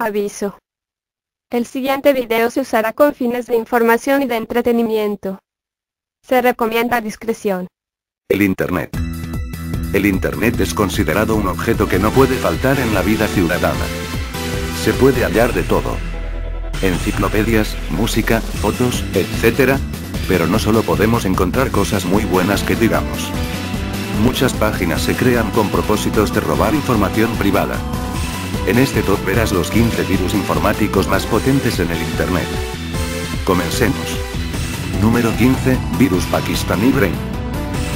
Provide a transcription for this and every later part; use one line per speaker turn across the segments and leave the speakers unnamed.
Aviso. El siguiente video se usará con fines de información y de entretenimiento. Se recomienda discreción.
El Internet. El Internet es considerado un objeto que no puede faltar en la vida ciudadana. Se puede hallar de todo. Enciclopedias, música, fotos, etc. Pero no solo podemos encontrar cosas muy buenas que digamos. Muchas páginas se crean con propósitos de robar información privada. En este top verás los 15 virus informáticos más potentes en el Internet. Comencemos. Número 15, virus pakistaní Brain.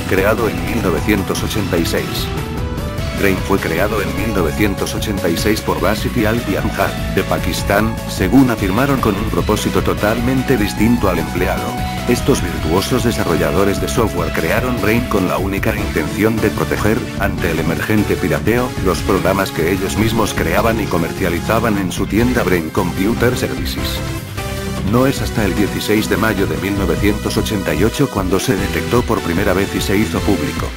Creado en 1986. Brain fue creado en 1986 por Basit y Al-Bianjad, de Pakistán, según afirmaron, con un propósito totalmente distinto al empleado. Estos virtuosos desarrolladores de software crearon Brain con la única intención de proteger, ante el emergente pirateo, los programas que ellos mismos creaban y comercializaban en su tienda Brain Computer Services. No es hasta el 16 de mayo de 1988 cuando se detectó por primera vez y se hizo público.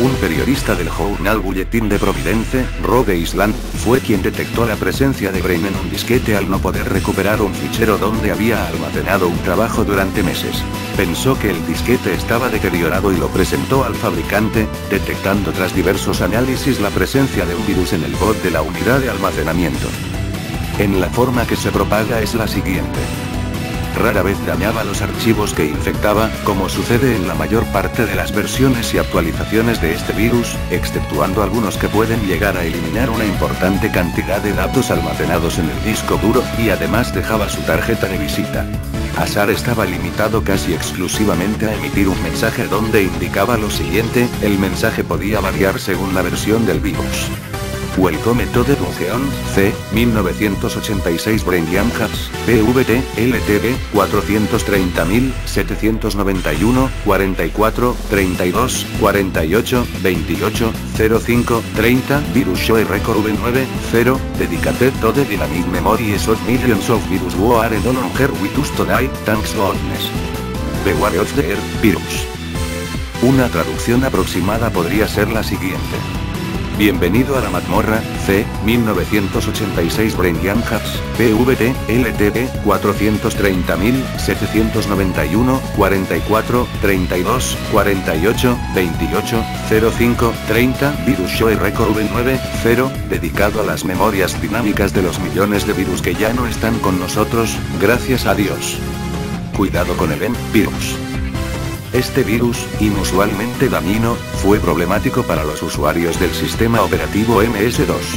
Un periodista del Journal Bulletin de Providence, Rhode Island, fue quien detectó la presencia de Brain en un disquete al no poder recuperar un fichero donde había almacenado un trabajo durante meses. Pensó que el disquete estaba deteriorado y lo presentó al fabricante, detectando tras diversos análisis la presencia de un virus en el bot de la unidad de almacenamiento. En la forma que se propaga es la siguiente. Rara vez dañaba los archivos que infectaba, como sucede en la mayor parte de las versiones y actualizaciones de este virus, exceptuando algunos que pueden llegar a eliminar una importante cantidad de datos almacenados en el disco duro, y además dejaba su tarjeta de visita. Azar estaba limitado casi exclusivamente a emitir un mensaje donde indicaba lo siguiente: el mensaje podía variar según la versión del virus. Welcome to the Dungeon, C. 1986 Brain Jamhats, PVT, LTB, 430.791, 44, 32, 48, 28, 05, 30, Virus Show Record V9, 0, Dedicated to the Dynamic Memory of millions of virus who are no longer with us today, thanks goodness. Beware of the virus. Una traducción aproximada podría ser la siguiente. Bienvenido a la mazmorra, C. 1986 Brain Jamhats, PVT, LTB, 430.791, 44, 32, 48, 28, 05, 30, Virus Show Record V9, 0, dedicado a las memorias dinámicas de los millones de virus que ya no están con nosotros, gracias a Dios. Cuidado con el virus. Este virus, inusualmente dañino, fue problemático para los usuarios del sistema operativo MS-DOS.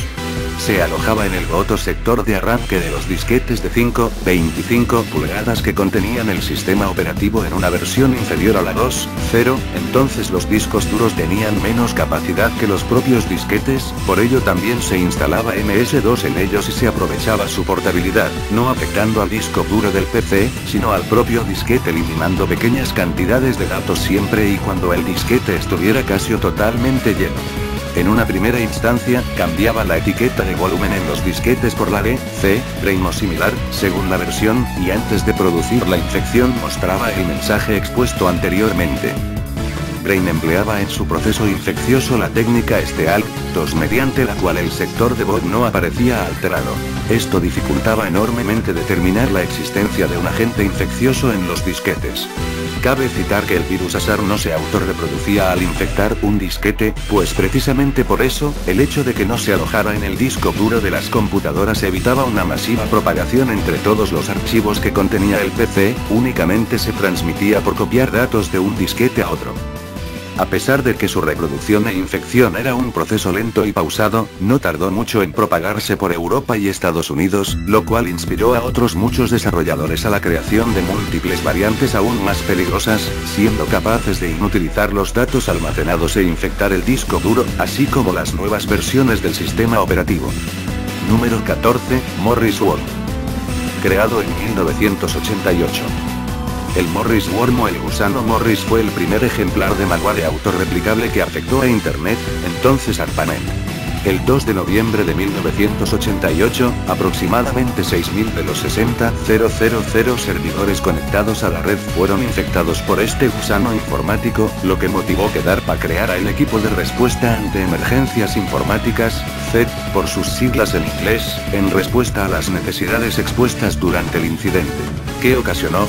Se alojaba en el boto sector de arranque de los disquetes de 5,25 pulgadas que contenían el sistema operativo en una versión inferior a la 2.0, entonces los discos duros tenían menos capacidad que los propios disquetes, por ello también se instalaba MS-DOS en ellos y se aprovechaba su portabilidad, no afectando al disco duro del PC, sino al propio disquete, eliminando pequeñas cantidades de datos siempre y cuando el disquete estuviera casi o totalmente lleno. En una primera instancia, cambiaba la etiqueta de volumen en los disquetes por la de C, Brain o similar, según la versión, y antes de producir la infección mostraba el mensaje expuesto anteriormente. Brain empleaba en su proceso infeccioso la técnica STEAL-2 mediante la cual el sector de bot no aparecía alterado. Esto dificultaba enormemente determinar la existencia de un agente infeccioso en los disquetes. Cabe citar que el virus Azar no se autorreproducía al infectar un disquete, pues precisamente por eso, el hecho de que no se alojara en el disco duro de las computadoras evitaba una masiva propagación entre todos los archivos que contenía el PC, únicamente se transmitía por copiar datos de un disquete a otro. A pesar de que su reproducción e infección era un proceso lento y pausado, no tardó mucho en propagarse por Europa y Estados Unidos, lo cual inspiró a otros muchos desarrolladores a la creación de múltiples variantes aún más peligrosas, siendo capaces de inutilizar los datos almacenados e infectar el disco duro, así como las nuevas versiones del sistema operativo. Número 14, Morris Worm. Creado en 1988. El Morris Worm o el gusano Morris fue el primer ejemplar de malware autorreplicable que afectó a Internet, entonces ARPANET. El 2 de noviembre de 1988, aproximadamente 6.000 de los 60.000 servidores conectados a la red fueron infectados por este gusano informático, lo que motivó que DARPA creara el Equipo de Respuesta ante Emergencias Informáticas, CEP, por sus siglas en inglés, en respuesta a las necesidades expuestas durante el incidente. ¿Qué ocasionó?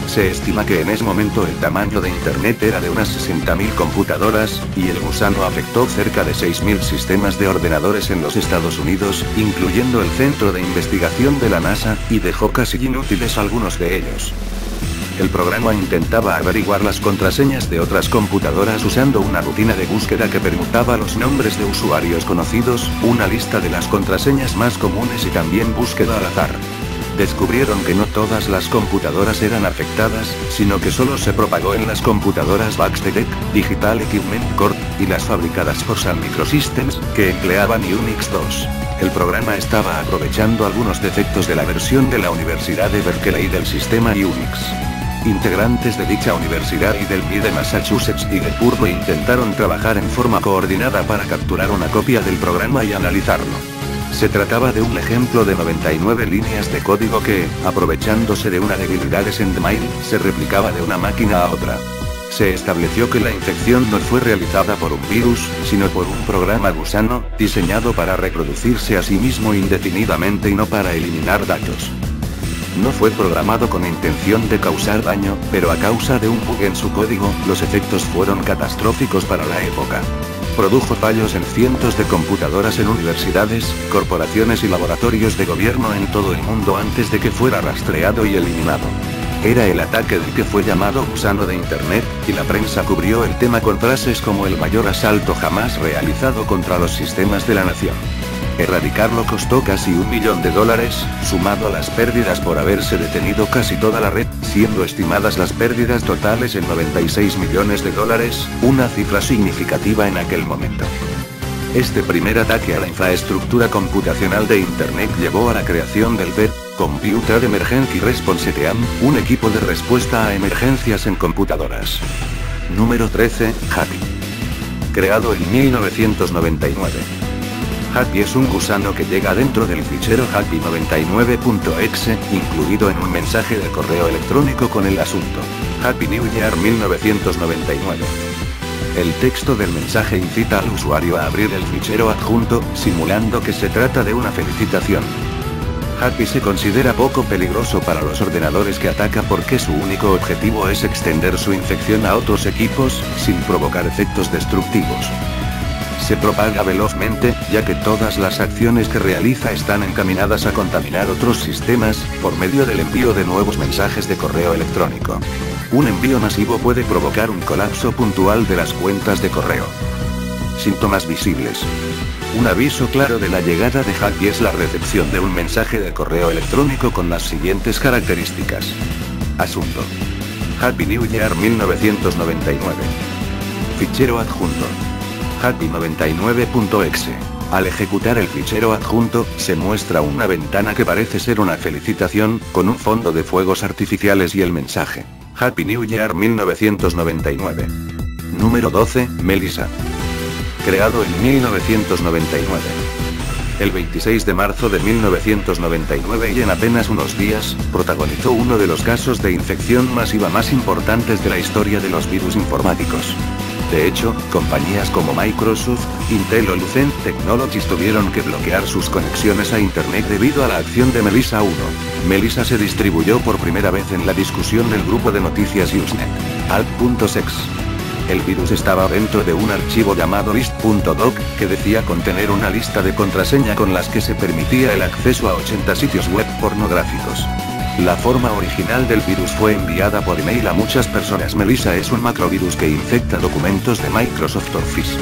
Se estima que en ese momento el tamaño de Internet era de unas 60.000 computadoras, y el gusano afectó cerca de 6.000 sistemas de ordenadores en los Estados Unidos, incluyendo el Centro de Investigación de la NASA, y dejó casi inútiles algunos de ellos. El programa intentaba averiguar las contraseñas de otras computadoras usando una rutina de búsqueda que permutaba los nombres de usuarios conocidos, una lista de las contraseñas más comunes y también búsqueda al azar. Descubrieron que no todas las computadoras eran afectadas, sino que solo se propagó en las computadoras Baxtec, Digital Equipment Corp, y las fabricadas por Sun Microsystems, que empleaban Unix 2. El programa estaba aprovechando algunos defectos de la versión de la Universidad de Berkeley del sistema Unix. Integrantes de dicha universidad y del MIT de Massachusetts y de Purdue intentaron trabajar en forma coordinada para capturar una copia del programa y analizarlo. Se trataba de un ejemplo de 99 líneas de código que, aprovechándose de una debilidad de Sendmail, se replicaba de una máquina a otra. Se estableció que la infección no fue realizada por un virus, sino por un programa gusano, diseñado para reproducirse a sí mismo indefinidamente y no para eliminar datos. No fue programado con intención de causar daño, pero a causa de un bug en su código, los efectos fueron catastróficos para la época. Produjo fallos en cientos de computadoras en universidades, corporaciones y laboratorios de gobierno en todo el mundo antes de que fuera rastreado y eliminado. Era el ataque del que fue llamado gusano de Internet, y la prensa cubrió el tema con frases como el mayor asalto jamás realizado contra los sistemas de la nación. Erradicarlo costó casi $1 millón, sumado a las pérdidas por haberse detenido casi toda la red, siendo estimadas las pérdidas totales en $96 millones, una cifra significativa en aquel momento. Este primer ataque a la infraestructura computacional de Internet llevó a la creación del CERT, Computer Emergency Response Team, un equipo de respuesta a emergencias en computadoras. Número 13, Happy. Creado en 1999. Happy es un gusano que llega dentro del fichero happy99.exe, incluido en un mensaje de correo electrónico con el asunto Happy New Year 1999. El texto del mensaje incita al usuario a abrir el fichero adjunto, simulando que se trata de una felicitación. Happy se considera poco peligroso para los ordenadores que ataca porque su único objetivo es extender su infección a otros equipos, sin provocar efectos destructivos. Se propaga velozmente, ya que todas las acciones que realiza están encaminadas a contaminar otros sistemas, por medio del envío de nuevos mensajes de correo electrónico. Un envío masivo puede provocar un colapso puntual de las cuentas de correo. Síntomas visibles. Un aviso claro de la llegada de Happy es la recepción de un mensaje de correo electrónico con las siguientes características. Asunto: Happy New Year 1999. Fichero adjunto: happy99.exe. Al ejecutar el fichero adjunto, se muestra una ventana que parece ser una felicitación, con un fondo de fuegos artificiales y el mensaje Happy New Year 1999. Número 12, Melissa. Creado en 1999. El 26 de marzo de 1999 y en apenas unos días, protagonizó uno de los casos de infección masiva más importantes de la historia de los virus informáticos. De hecho, compañías como Microsoft, Intel o Lucent Technologies tuvieron que bloquear sus conexiones a Internet debido a la acción de Melissa 1. Melissa se distribuyó por primera vez en la discusión del grupo de noticias Usenet. Alt.sex. El virus estaba dentro de un archivo llamado list.doc, que decía contener una lista de contraseña con las que se permitía el acceso a 80 sitios web pornográficos. La forma original del virus fue enviada por email a muchas personas. Melissa es un macrovirus que infecta documentos de Microsoft Office.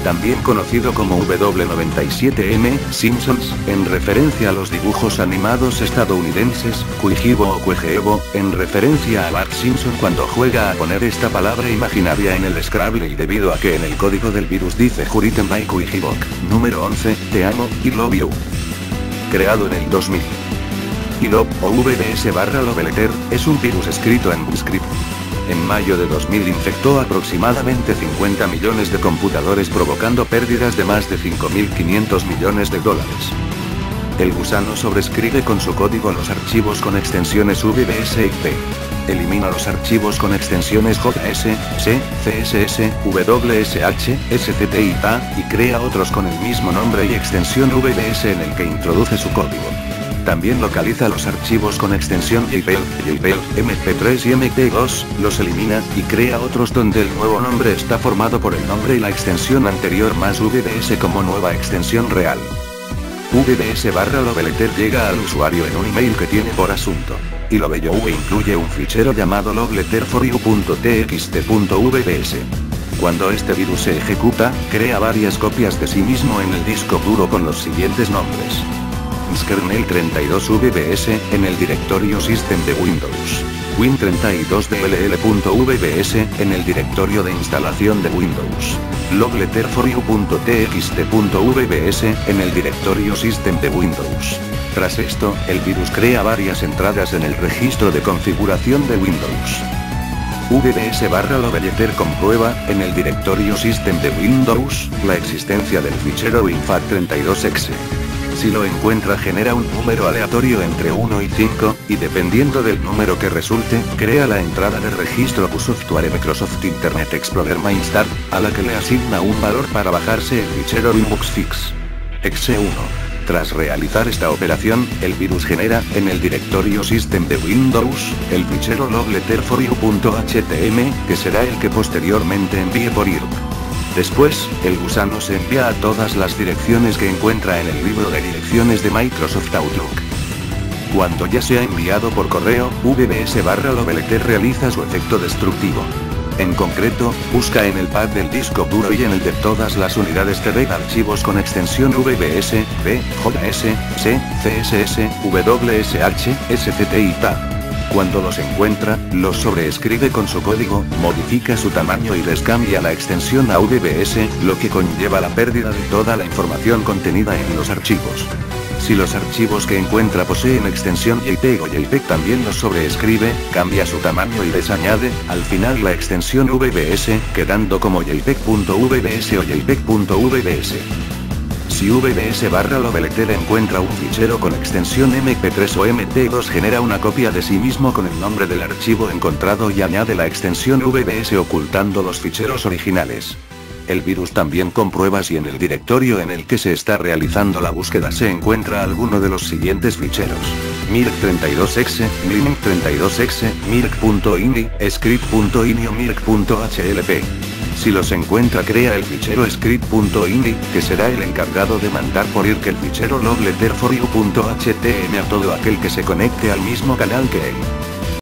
También conocido como W97M, Simpsons, en referencia a los dibujos animados estadounidenses, Quijibo o Quejeebo, en referencia a Bart Simpson cuando juega a poner esta palabra imaginaria en el Scrabble y debido a que en el código del virus dice Juriten by Quijibok. Número 11, Te amo, I love you. Creado en el 2000. ILOV o VDS/Love Letter, es un virus escrito en Bootscript. en mayo de 2000 infectó aproximadamente 50 millones de computadores provocando pérdidas de más de 5.500 millones de dólares. El gusano sobrescribe con su código los archivos con extensiones VBS y P. Elimina los archivos con extensiones JS, C, CSS, WSH, SCT y TA, y crea otros con el mismo nombre y extensión VBS en el que introduce su código. También localiza los archivos con extensión JPEG, MP3 y MP2, los elimina, y crea otros donde el nuevo nombre está formado por el nombre y la extensión anterior más VBS como nueva extensión real. VBS/loveletter llega al usuario en un email que tiene por asunto. Y loveyou incluye un fichero llamado loveletterforyou.txt.vbs. Cuando este virus se ejecuta, crea varias copias de sí mismo en el disco duro con los siguientes nombres. Kernel 32 VBS, en el directorio System de Windows. Win32dll.vbs, en el directorio de instalación de Windows. Loveletterforyou.txt.vbs, en el directorio System de Windows. Tras esto, el virus crea varias entradas en el registro de configuración de Windows. VBS/loveletter comprueba, en el directorio System de Windows, la existencia del fichero winfat32exe. Si lo encuentra genera un número aleatorio entre 1 y 5, y dependiendo del número que resulte, crea la entrada de registro USoftware Microsoft Internet Explorer MyStart, a la que le asigna un valor para bajarse el fichero WinBoxFix. exe1. Tras realizar esta operación, el virus genera, en el directorio System de Windows, el fichero loveletterforyou.htm, que será el que posteriormente envíe por IRC. Después, el gusano se envía a todas las direcciones que encuentra en el libro de direcciones de Microsoft Outlook. Cuando ya se ha enviado por correo, VBS/loveletter realiza su efecto destructivo. En concreto, busca en el pad del disco duro y en el de todas las unidades de red archivos con extensión VBS, P, JS, C, CSS, WSH, SCT y TA. Cuando los encuentra, los sobreescribe con su código, modifica su tamaño y les cambia la extensión a VBS, lo que conlleva la pérdida de toda la información contenida en los archivos. Si los archivos que encuentra poseen extensión JPEG o JPEG también los sobreescribe, cambia su tamaño y les añade, al final la extensión VBS, quedando como JPEG.vbs o JPEG.vbs. Si VBS/loveletter encuentra un fichero con extensión MP3 o MP2 genera una copia de sí mismo con el nombre del archivo encontrado y añade la extensión VBS ocultando los ficheros originales. El virus también comprueba si en el directorio en el que se está realizando la búsqueda se encuentra alguno de los siguientes ficheros: mirk32exe, mlink32exe, mirk.ini, script.ini o mirk.hlp. Si los encuentra crea el fichero script.ini, que será el encargado de mandar por IRC el fichero loveletterforyou.htm a todo aquel que se conecte al mismo canal que él.